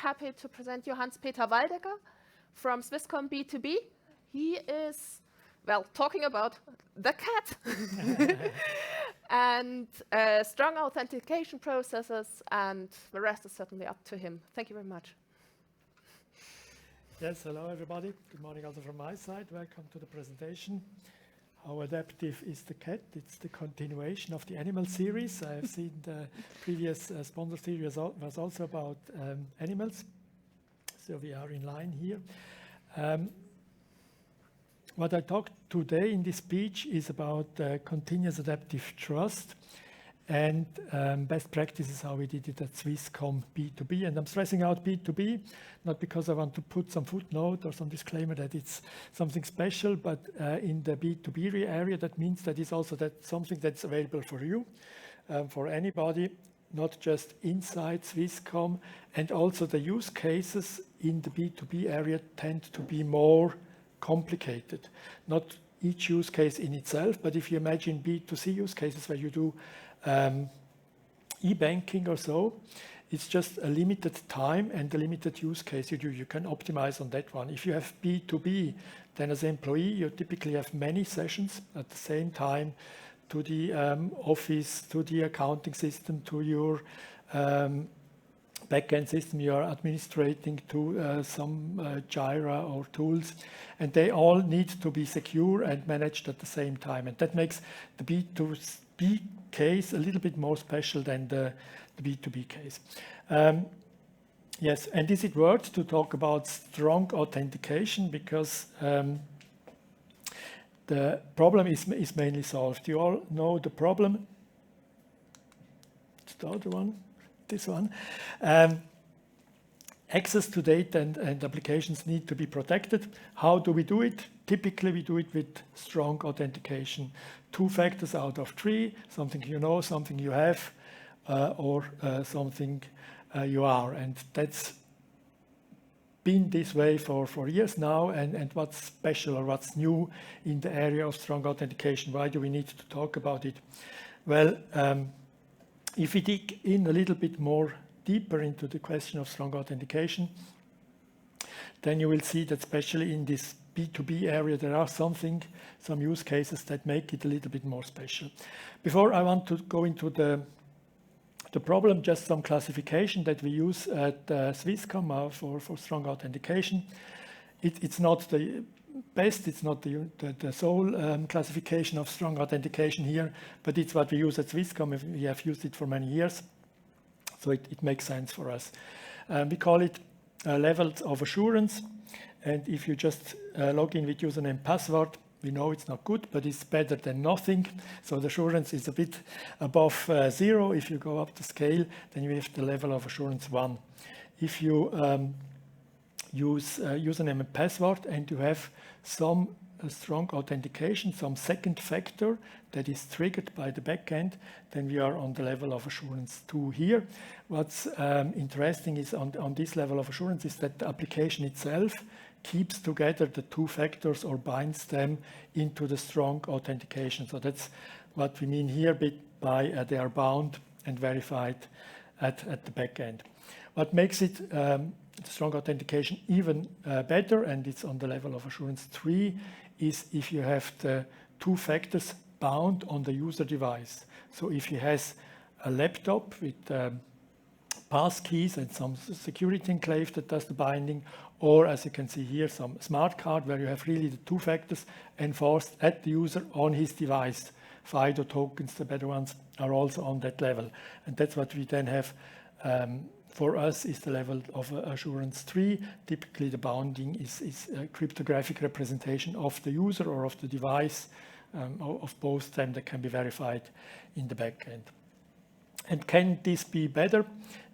happy to present you Hans-Peter Waldegger from Swisscom B2B. He is, well, talking about the cat and strong authentication processes, and the rest is certainly up to him. Thank you very much. Yes, hello everybody. Good morning also from my side. Welcome to the presentation. How adaptive is the cat? It's the continuation of the animal series. I have seen the previous sponsor series was also about animals. So we are in line here. What I talked today in this speech is about continuous adaptive trust and best practices, how we did it at Swisscom B2B. And I'm stressing out B2B, not because I want to put some footnote or some disclaimer that it's something special, but in the B2B area, that means that is also that something that's available for you, for anybody, not just inside Swisscom. And also the use cases in the B2B area tend to be more complicated. Not each use case in itself, but if you imagine B2C use cases where you do e-banking or so, it's just a limited time and a limited use case you do. You can optimize on that one. If you have B2B, then as an employee, you typically have many sessions at the same time to the office, to the accounting system, to your backend system you are administrating, to some Jira or tools, and they all need to be secure and managed at the same time. And that makes the B2B case a little bit more special than the B2B case. Yes, and is it worth to talk about strong authentication, because the problem is mainly solved. You all know the problem. It's the other one, this one. Access to data and applications need to be protected. How do we do it? Typically, we do it with strong authentication. 2 factors out of 3, something you know, something you have, or something you are. And that's been this way for years now. And what's special or what's new in the area of strong authentication? Why do we need to talk about it? Well, if we dig in a little bit more deeper into the question of strong authentication, then you will see that especially in this B2B area, there are some use cases that make it a little bit more special. Before I want to go into the problem, just some classification that we use at Swisscom for strong authentication. It's not the best, it's not the sole classification of strong authentication here, but it's what we use at Swisscom. We have used it for many years, so it makes sense for us. We call it levels of assurance. And if you just log in with username and password, we know it's not good, but it's better than nothing. So the assurance is a bit above 0. If you go up the scale, then you have the level of assurance 1. If you use username and password and you have some strong authentication, some second factor that is triggered by the backend, then we are on the level of assurance 2 here. What's interesting is on this level of assurance is that the application itself keeps together the 2 factors or binds them into the strong authentication. So that's what we mean here by they are bound and verified at the backend. What makes it strong authentication even better, and it's on the level of assurance 3, is if you have the 2 factors bound on the user device. So if he has a laptop with pass keys and some security enclave that does the binding, or as you can see here, some smart card where you have really the 2 factors enforced at the user on his device. FIDO tokens, the better ones, are also on that level. And that's what we then have for us is the level of assurance 3. Typically the bounding is a cryptographic representation of the user or of the device, of both of them that can be verified in the backend. And can this be better?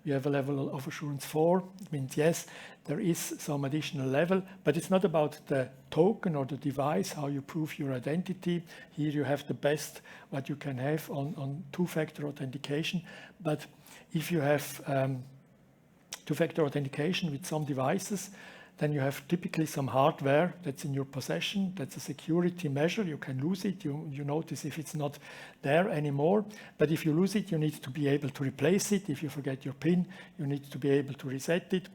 We have a level of assurance 4. It means yes, there is some additional level, but it's not about the token or the device, how you prove your identity. Here you have the best what you can have on 2-factor authentication. But if you have 2-factor authentication with some devices, then you have typically some hardware that's in your possession. That's a security measure. You can lose it. You notice if it's not there anymore. But if you lose it, you need to be able to replace it. If you forget your PIN, you need to be able to reset it.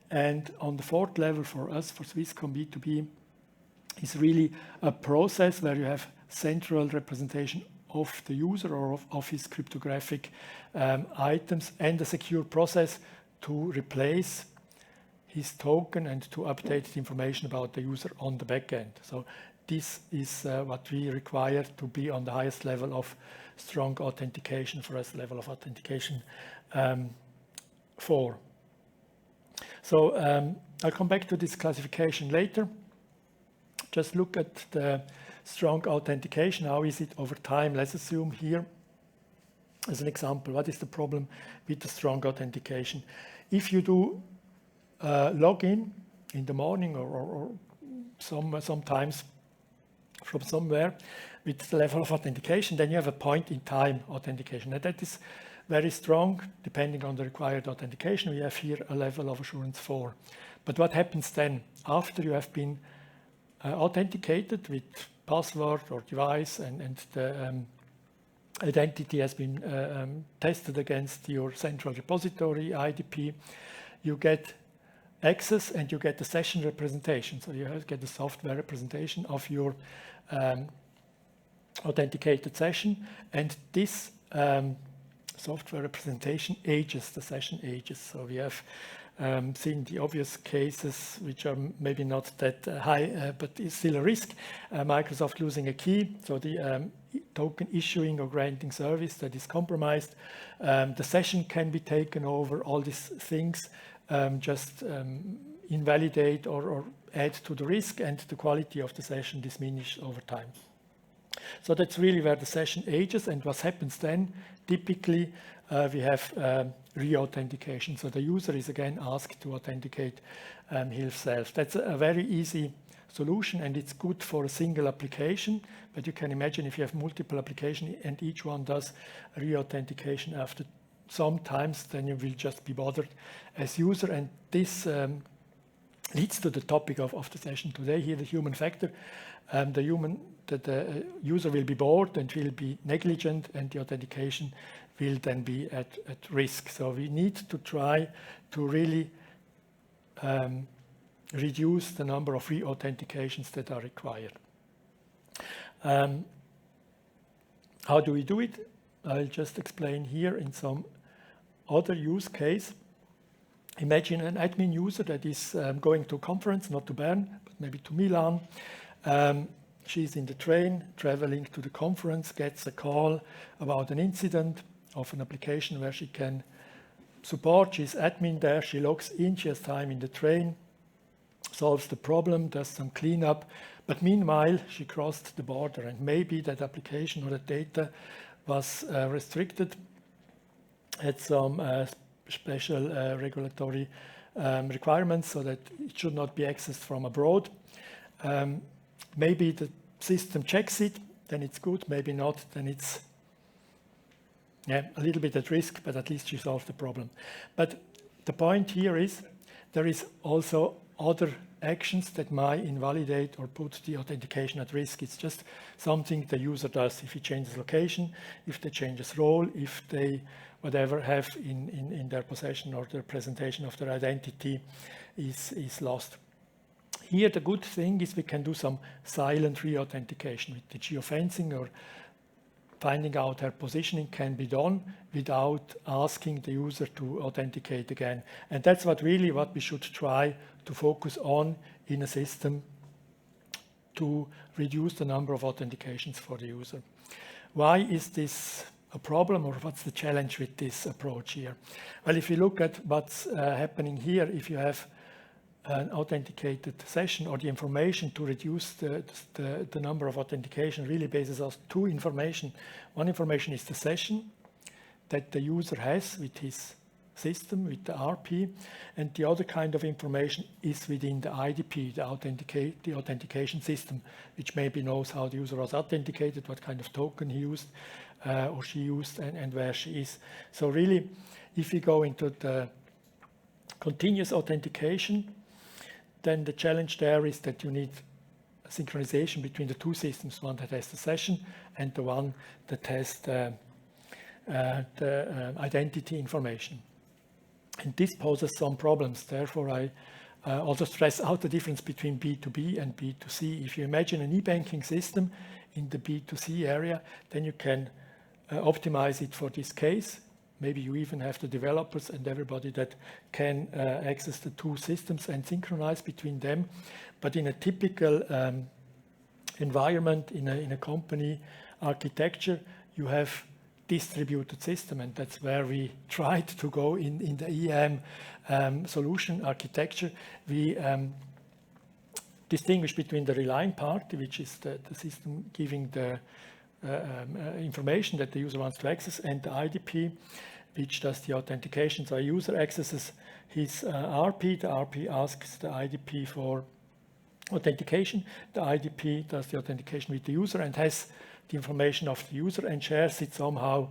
And on the fourth level for us, for Swisscom B2B, is really a process where you have central representation of the user or of his cryptographic items and a secure process to replace his token and to update the information about the user on the back end. So this is what we require to be on the highest level of strong authentication for us, level of authentication 4. So I'll come back to this classification later. Just look at the strong authentication. How is it over time? Let's assume here, as an example, what is the problem with the strong authentication? If you do login in the morning or sometimes from somewhere with the level of authentication, then you have a point-in-time authentication. And that is very strong, depending on the required authentication. We have here a level of assurance 4. But what happens then after you have been authenticated with password or device and the identity has been tested against your central repository, IDP, you get access and you get the session representation. So you get the software representation of your authenticated session, and this software representation ages, the session ages. So we have seen the obvious cases, which are maybe not that high, but is still a risk. Microsoft losing a key, so the token issuing or granting service that is compromised. The session can be taken over. All these things just invalidate or add to the risk, and the quality of the session diminishes over time. So that's really where the session ages, and what happens then, typically we have reauthentication. So the user is again asked to authenticate himself. That's a very easy solution, and it's good for a single application. But you can imagine if you have multiple applications and each one does reauthentication after sometimes, then you will just be bothered as user. And this leads to the topic of the session today here, the human factor. The user will be bored and will be negligent, and the authentication will then be at risk. So we need to try to really reduce the number of reauthentications that are required. How do we do it? I'll just explain here in some other use case. Imagine an admin user that is going to a conference, not to Bern, but maybe to Milan. She's in the train, traveling to the conference, gets a call about an incident of an application where she can support. She's admin there, she logs in, she has time in the train, solves the problem, does some cleanup. But meanwhile, she crossed the border, and maybe that application or the data was restricted, had some special regulatory requirements so that it should not be accessed from abroad. Maybe the system checks it, then it's good. Maybe not, then it's a little bit at risk, but at least she solved the problem. But the point here is there is also other actions that might invalidate or put the authentication at risk. It's just something the user does. If he changes location, if they changes role, if they whatever have in their possession or their presentation of their identity is lost. Here the good thing is we can do some silent reauthentication with the geofencing, or finding out her positioning can be done without asking the user to authenticate again. And that's what we should try to focus on in a system to reduce the number of authentications for the user. Why is this a problem, or what's the challenge with this approach here? Well, if you look at what's happening here, if you have an authenticated session, or the information to reduce the number of authentication really bases on two information. One information is the session that the user has with his system, with the RP, and the other kind of information is within the IDP, the authentication system, which maybe knows how the user was authenticated, what kind of token he used or she used, and where she is. So really, if we go into the continuous authentication, then the challenge there is that you need synchronization between the two systems, one that has the session and the one that has the identity information. And this poses some problems. Therefore, I also stress out the difference between B2B and B2C. If you imagine an e-banking system in the B2C area, then you can optimize it for this case. Maybe you even have the developers and everybody that can access the two systems and synchronize between them. But in a typical environment, in a company architecture, you have distributed system, and that's where we tried to go in the EM solution architecture. We distinguish between the relying party, which is the system giving the information that the user wants to access, and the IDP, which does the authentication. So a user accesses his RP, the RP asks the IDP for authentication, the IDP does the authentication with the user and has the information of the user and shares it somehow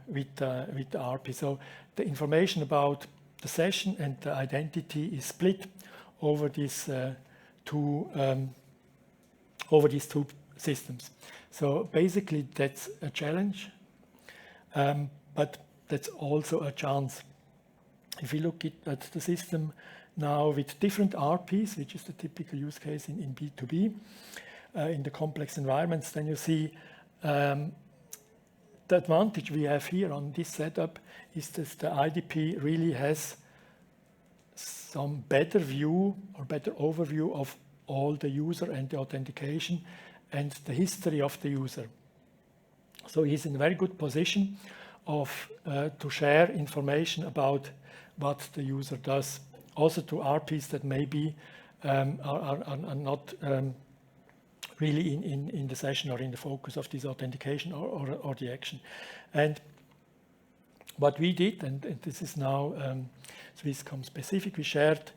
with the RP. So the information about the session and the identity is split over these two systems. So basically that's a challenge, but that's also a chance. If we look at the system now with different RPs, which is the typical use case in B2B, in the complex environments, then you see the advantage we have here on this setup is that the IDP really has some better view or better overview of all the user and the authentication and the history of the user. So he's in a very good position to share information about what the user does, also to RPs that maybe are not really in the session or in the focus of this authentication or the action. And what we did, and this is now Swisscom specific, we shared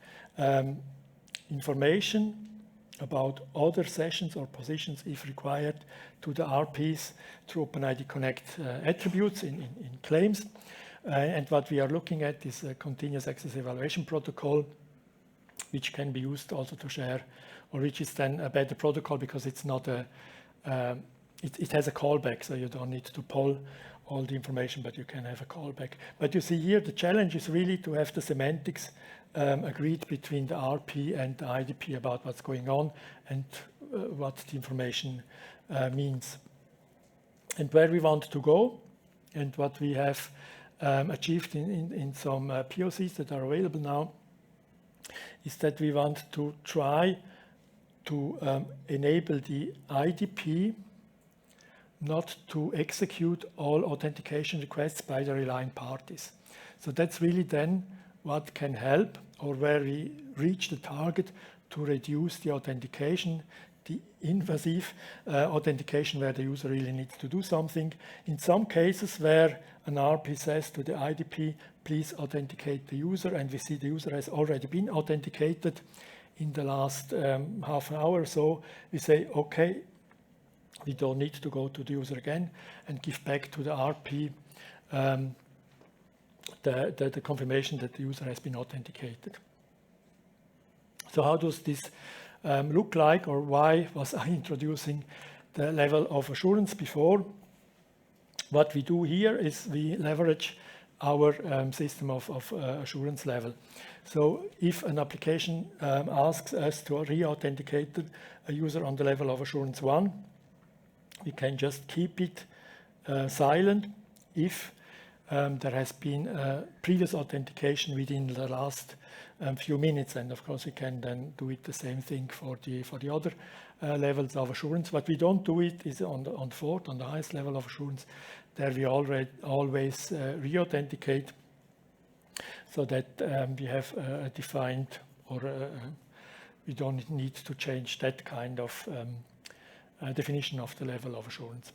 information about other sessions or positions, if required, to the RPs through OpenID Connect attributes in claims. And what we are looking at is a continuous access evaluation protocol, which can be used also to share, or which is then a better protocol because it's not it has a callback, so you don't need to pull all the information, but you can have a callback. But you see here, the challenge is really to have the semantics agreed between the RP and the IDP about what's going on and what the information means. And where we want to go, and what we have achieved in some POCs that are available now, is that we want to try to enable the IDP not to execute all authentication requests by the relying parties. So that's really then what can help, or where we reach the target to reduce the authentication, the invasive authentication where the user really needs to do something. In some cases where an RP says to the IDP, please authenticate the user, and we see the user has already been authenticated in the last half an hour or so, we say, okay, we don't need to go to the user again and give back to the RP the confirmation that the user has been authenticated. So how does this look like, or why was I introducing the level of assurance before? What we do here is we leverage our system of assurance level. So if an application asks us to re-authenticate a user on the level of assurance 1, we can just keep it silent if there has been previous authentication within the last few minutes, and of course we can then do it the same thing for the other levels of assurance. What we don't do it is on the fourth, on the highest level of assurance. There we always re-authenticate, so that we have a defined, or we don't need to change that kind of definition of the level of assurance.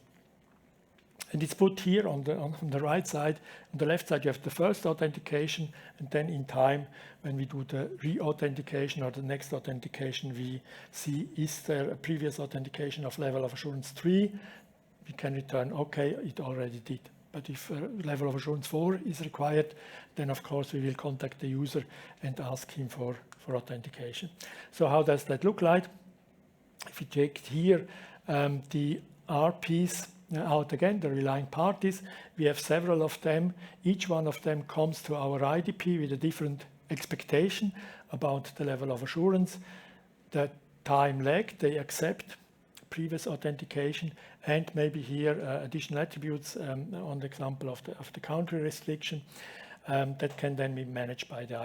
And it's put here on the right side. On the left side, you have the first authentication, and then in time, when we do the re-authentication or the next authentication, we see, is there a previous authentication of level of assurance 3? We can return, okay, it already did. But if level of assurance 4 is required, then of course we will contact the user and ask him for authentication. So how does that look like? If you take here the RPs out again, the relying parties, we have several of them. Each one of them comes to our IDP with a different expectation about the level of assurance, the time lag they accept previous authentication, and maybe here additional attributes on the example of the country restriction that can then be managed by the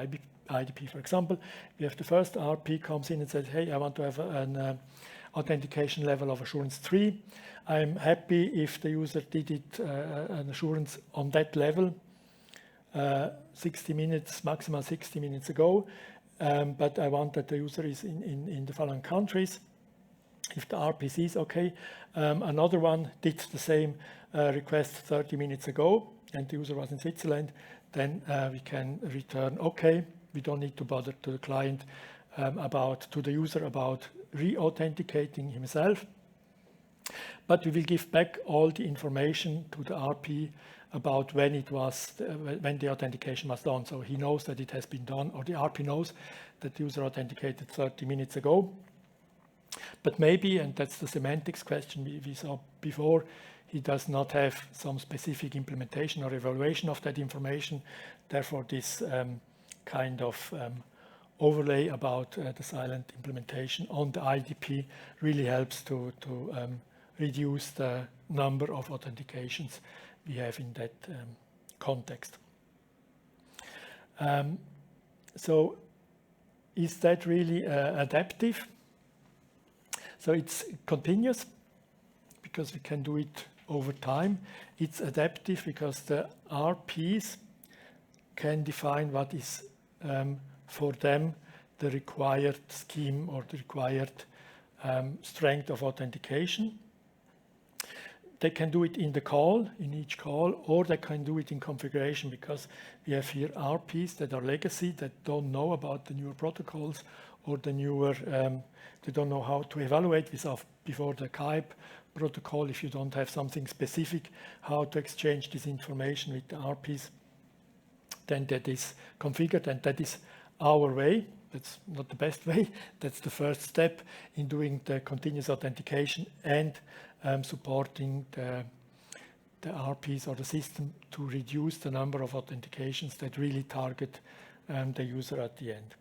IDP. For example, we have the first RP comes in and says, hey, I want to have an authentication level of assurance 3. I'm happy if the user did it an assurance on that level 60 minutes, maximal 60 minutes ago, but I want that the user is in the following countries. If the RPC is okay, another one did the same request 30 minutes ago and the user was in Switzerland, then we can return okay. We don't need to bother to the client to the user about re-authenticating himself. But we will give back all the information to the RP about when the authentication was done. So he knows that it has been done, or the RP knows that the user authenticated 30 minutes ago. But maybe, and that's the semantics question we saw before, he does not have some specific implementation or evaluation of that information. Therefore, this kind of overlay about the silent implementation on the IDP really helps to reduce the number of authentications we have in that context. So is that really adaptive? So it's continuous because we can do it over time. It's adaptive because the RPs can define what is for them the required scheme or the required strength of authentication. They can do it in the call, in each call, or they can do it in configuration because we have here RPs that are legacy that don't know about the newer protocols or the newer, they don't know how to evaluate before the CAIB protocol. If you don't have something specific, how to exchange this information with the RPs, then that is configured, and that is our way. That's not the best way. That's the first step in doing the continuous authentication and supporting the RPs or the system to reduce the number of authentications that really target the user at the end.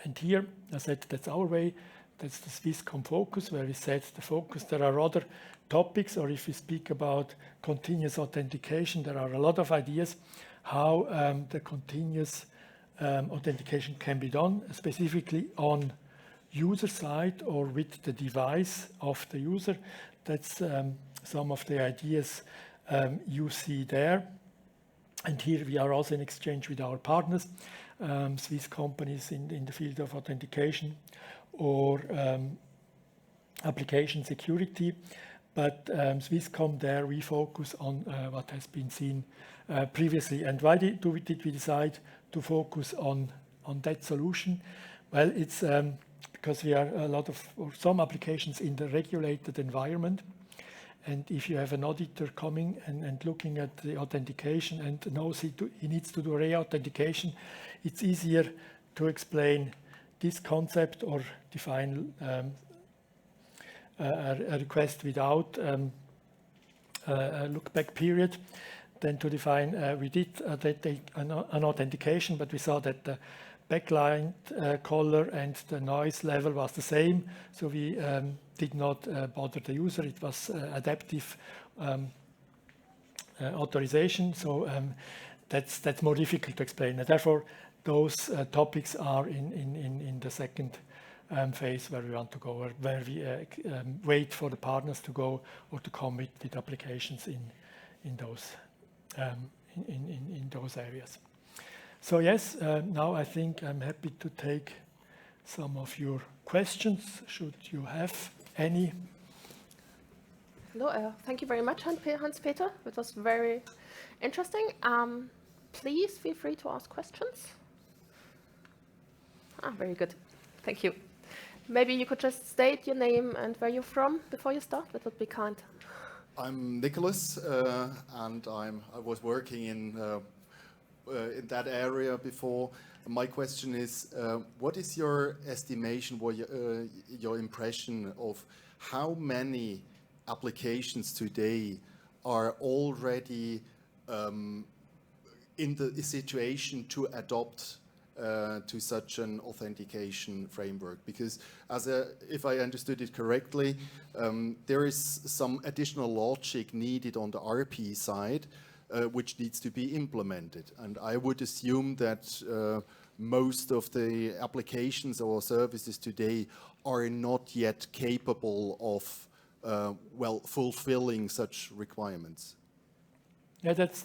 And here, I said that's our way. That's the Swisscom focus, where we set the focus. There are other topics, or if we speak about continuous authentication, there are a lot of ideas how the continuous authentication can be done, specifically on user side or with the device of the user. That's some of the ideas you see there. And here we are also in exchange with our partners, Swiss companies in the field of authentication or application security. But Swisscom, there we focus on what has been seen previously. And why did we decide to focus on that solution? Well, it's because we are some applications in the regulated environment. And if you have an auditor coming and looking at the authentication and knows he needs to do re-authentication, it's easier to explain this concept or define a request without a look-back period than to define we did an authentication, but we saw that the backlight color and the noise level was the same, so we did not bother the user. It was adaptive authorization, so that's more difficult to explain. And therefore, those topics are in the second phase where we want to go, where we wait for the partners to go or to come with applications in those areas. So yes, now I think I'm happy to take some of your questions, should you have any. No, thank you very much, Hans-Peter. It was very interesting. Please feel free to ask questions. Very good. Thank you. Maybe you could just state your name and where you're from before you start. That would be kind. I'm Nicholas, and I was working in that area before. My question is, what is your estimation, or your impression of how many applications today are already in the situation to adopt to such an authentication framework? Because if I understood it correctly, there is some additional logic needed on the RP side, which needs to be implemented. And I would assume that most of the applications or services today are not yet capable of fulfilling such requirements. Yeah, that's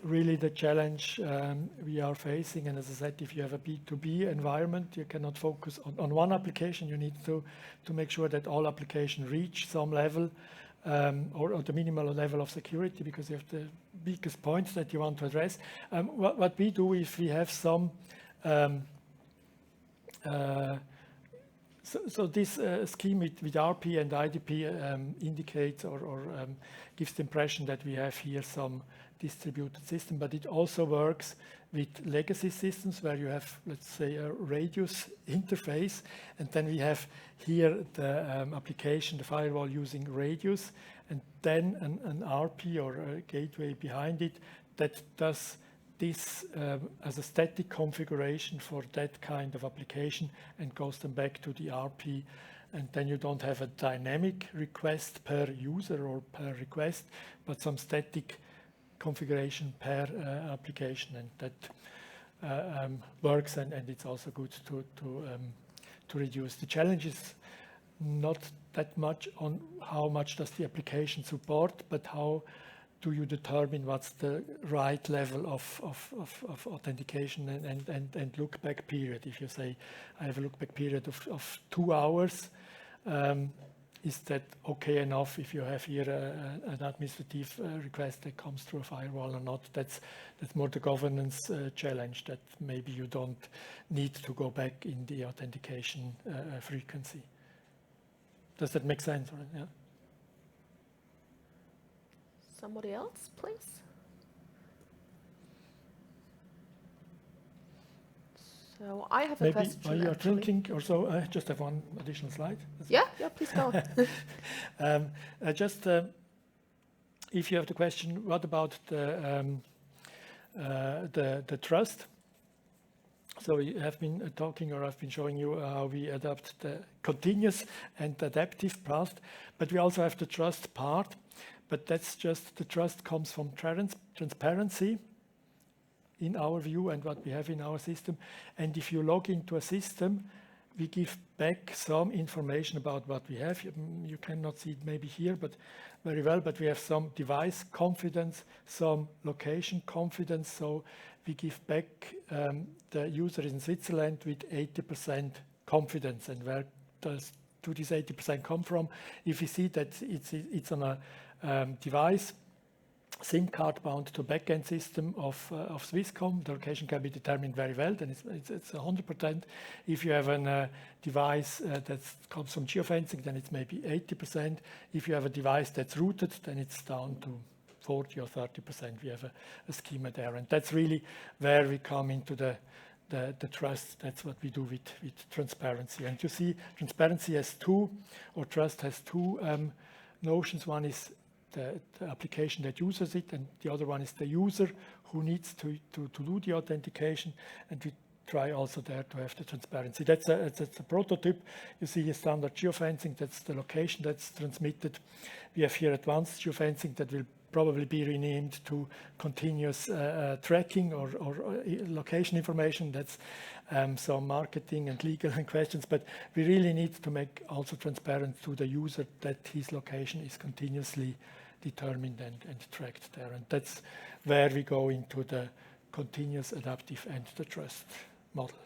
really the challenge we are facing. And as I said, if you have a B2B environment, you cannot focus on one application. You need to make sure that all applications reach some level or the minimal level of security, because you have the biggest points that you want to address. What we do, if we have some So this scheme with RP and IDP indicates or gives the impression that we have here some distributed system, but it also works with legacy systems where you have, let's say, a radius interface, and then we have here the application, the firewall using radius, and then an RP or a gateway behind it that does this as a static configuration for that kind of application and goes then back to the RP, and then you don't have a dynamic request per user or per request, but some static configuration per application, and that works, and it's also good to reduce. The challenge is not that much on how much does the application support, but how do you determine what's the right level of authentication and look back period? If you say, I have a look back period of 2 hours, is that okay enough if you have here an administrative request that comes through a firewall or not? That's more the governance challenge, that maybe you don't need to go back in the authentication frequency. Does that make sense? Yeah. Somebody else, please. So I have a question. Maybe while you are thinking or so, I just have one additional slide. Yeah, please go. Just if you have the question, what about the trust? So we have been talking, or I've been showing you how we adapt the continuous and adaptive path, but we also have the trust part. But that's just, the trust comes from transparency in our view and what we have in our system. And if you log into a system, we give back some information about what we have. You cannot see it maybe here, but very well, but we have some device confidence, some location confidence. So we give back the user in Switzerland with 80% confidence. And where do this 80% come from? If you see that it's on a device, SIM card bound to backend system of Swisscom, the location can be determined very well, then it's 100%. If you have a device that comes from geofencing, then it's maybe 80%. If you have a device that's routed, then it's down to 40 or 30%. We have a schema there, and that's really where we come into the trust. That's what we do with transparency. And you see, transparency has trust has two notions. One is the application that uses it, and the other one is the user who needs to do the authentication, and we try also there to have the transparency. That's a prototype. You see a standard geofencing, that's the location that's transmitted. We have here advanced geofencing that will probably be renamed to continuous tracking or location information. That's some marketing and legal questions, but we really need to make also transparent to the user that his location is continuously determined and tracked there. And that's where we go into the continuous, adaptive, and the trust model.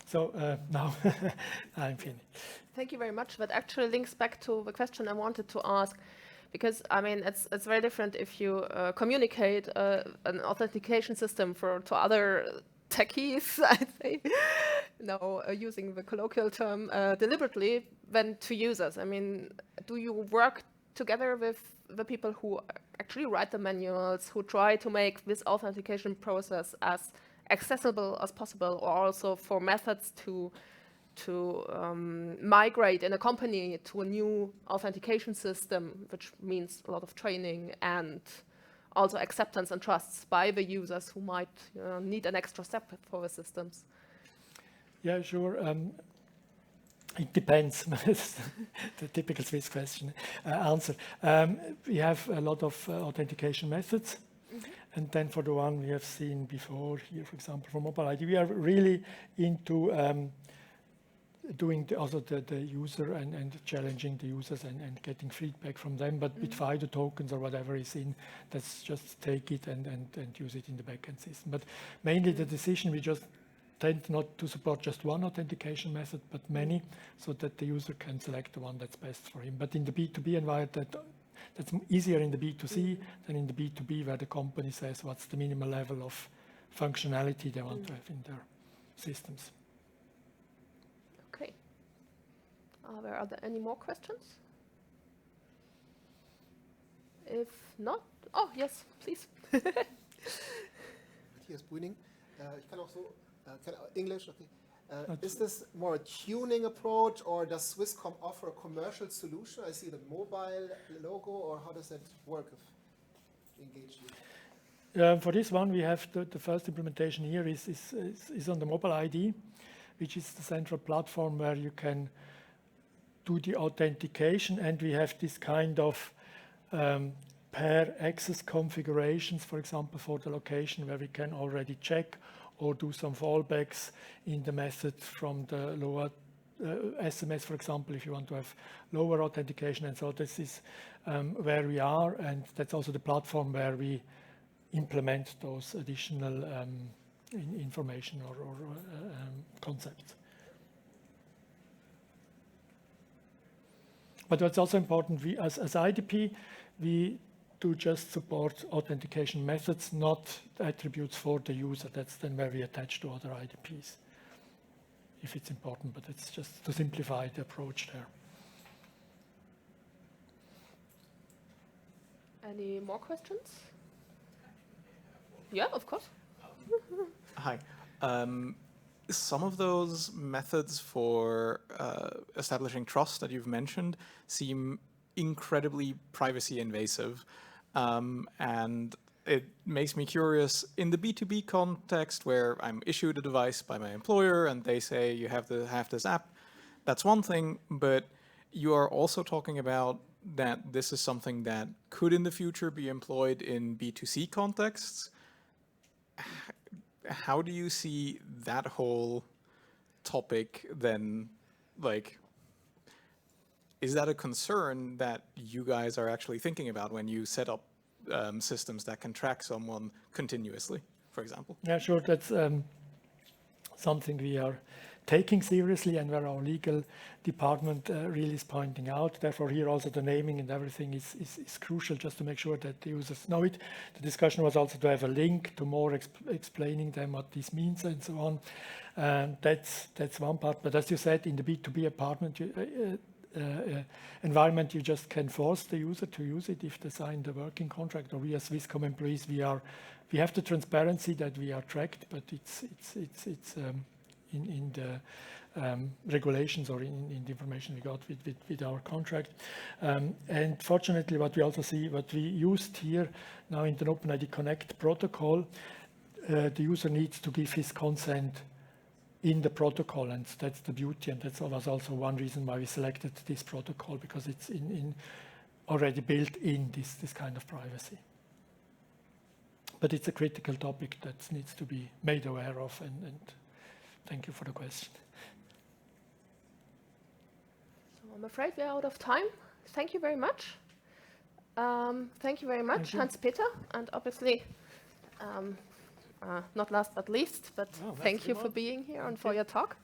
So now I'm finished. Thank you very much. That actually links back to the question I wanted to ask, because I mean it's very different if you communicate an authentication system to other techies, I'd say, no, using the colloquial term deliberately, than to users? I mean, do you work together with the people who actually write the manuals, who try to make this authentication process as accessible as possible, or also for methods to migrate in a company to a new authentication system, which means a lot of training and also acceptance and trusts by the users who might need an extra step for the systems? Yeah, sure. It depends. The typical Swiss question answer. We have a lot of authentication methods. And then for the one we have seen before here, for example, for mobile ID, we are really into doing the user and challenging the users and getting feedback from them. But with FIDO tokens or whatever is in, let's just take it and use it in the backend system. But mainly the decision, we just tend not to support just one authentication method, but many, so that the user can select the one that's best for him. But in the B2B environment, that's easier in the B2C than in the B2B, where the company says what's the minimal level of functionality they want to have in their systems. Okay. Are there any more questions? If not, oh yes, please. Matthias Brüning. Ich kann auch so, English, okay. Is this more a tuning approach, or does Swisscom offer a commercial solution? I see the mobile logo, or how does that work if engage you? For this one, we have the first implementation here is on the mobile ID, which is the central platform where you can do the authentication, and we have this kind of pair access configurations, for example, for the location where we can already check or do some fallbacks in the method from the lower SMS, for example, if you want to have lower authentication. And so this is where we are, and that's also the platform where we implement those additional information or concepts. But what's also important, we as IDP, we do just support authentication methods, not attributes for the user. That's then where we attach to other IDPs, if it's important, but it's just to simplify the approach there. Any more questions? Yeah, of course. Hi. Some of those methods for establishing trust that you've mentioned seem incredibly privacy invasive. And it makes me curious, in the B2B context where I'm issued a device by my employer and they say you have to have this app, that's one thing, but you are also talking about that this is something that could in the future be employed in B2C contexts. How do you see that whole topic then, like, is that a concern that you guys are actually thinking about when you set up systems that can track someone continuously, for example? Yeah, sure. That's something we are taking seriously and where our legal department really is pointing out. Therefore, here also the naming and everything is crucial, just to make sure that the users know it. The discussion was also to have a link to more explaining them what this means and so on. That's one part. But as you said, in the B2B environment, you just can force the user to use it if they sign the working contract. Or we as Swisscom employees, we have the transparency that we are tracked, but it's in the regulations or in the information we got with our contract. And fortunately, what we also see, what we used here now in the OpenID Connect protocol, the user needs to give his consent in the protocol, and that's the beauty, and that was also one reason why we selected this protocol, because it's already built in this kind of privacy. But it's a critical topic that needs to be made aware of, and thank you for the question. So I'm afraid we're out of time. Thank you very much. Thank you very much, Hans-Peter, and obviously, not last but least, but thank you for being here and for your talk.